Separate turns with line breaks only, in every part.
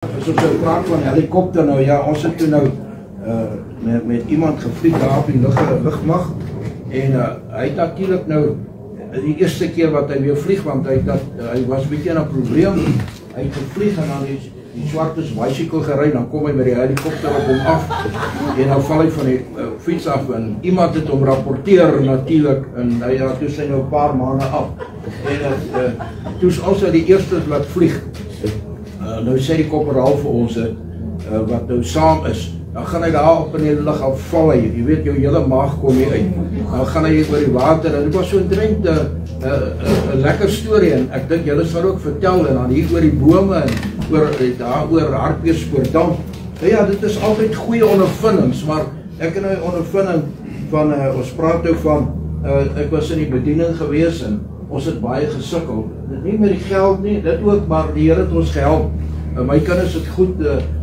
As ons nou praat van helikopter nou, ja, ons het toe nou met iemand gevlieg daar op die lugmag en hy het natuurlik nou die eerste keer wat hy weer vlieg, want hy was 'n bietjie in 'n probleem. Hy het gevlieg en dan die swartes bicycle gery, dan kom hy met die helikopter op hom af en dan val hy van die fiets af en iemand het hom rapporteer natuurlik en hy toe sy nou 'n paar maande af. En toe's ons die eerste laat vlieg. Nou sê die korporaal vir ons wat nou saam is, dan gaan hy daar op in die lug af val hy, jy weet jou hele maag kom hier uit, dan gaan hy oor die water en dit was so 'n lekker storie en ek dink julle sal ook vertel en dan hier oor die bome en daar oor Hartbeespoort. Ja, dit is altyd goeie ondervindings, maar ek het nou 'n ondervinding van ons praat nou van ek was in die bediening gewees en ons het baie gesukkel, nie met die geld nie, dit ook, maar die Here het ons gehelp. My kinders het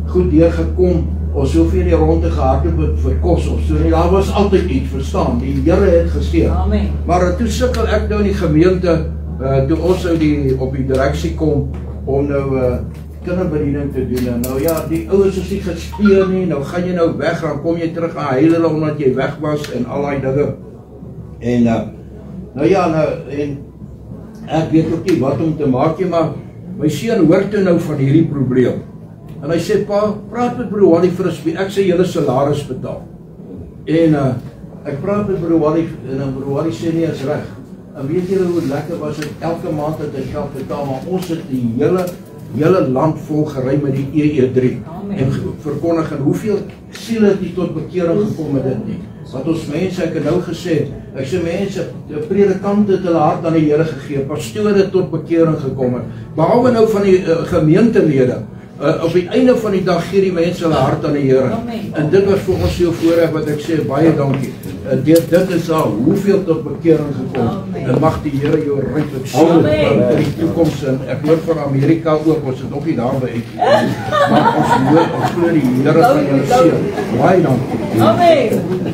goed deurgekom, ons hoef nie rond te gehardloop vir kos of so nie, daar was altyd iets, verstaan, die Here het gesteun.
Amen.
Maar toe sukkel ek nou in die gemeente, toe ons nou op die direksie kom, om nou kinderbediening te doen, en nou ja, die ouers is nie gespeel nie, nou gaan jy nou weg, dan kom jy terug aan huil hulle omdat jy weg was, en al die dinge. En nou ja, en ek weet ook nie wat om te maak nie, maar my seun hoor toe nou van hierdie probleem. En hy sê, pa, praat met broer Wally Frisbee, ek sê julle salaris betaal. En ek praat met broer Wally, en broer Wally sê nie, is reg. En weet julle hoe lekker was het, elke maand het hy geld betaal, maar ons het die hele land vol gery met die EE3.
Amen.
En verkondig, en hoeveel siele het nie tot bekering gekom met dit nie. Wat ons mense, ek het nou gesê, ek sê mense, die predikante het hulle hart aan die Here gegee, pastore tot bekering gekom het, behalwe nou van die gemeentelede, op die einde van die dag gee die mense hulle hart aan die Here. En dit was vir ons so voorreg wat ek sê, baie dankie. Dit is al hoeveel tot bekering gekom. En mag die Here jou ryklik seën in die toekoms. En ek hoor van Amerika ook, ons het nog nie daar by uit. Maar ons glo die Here van jou seën. Baie dankie.
Amen.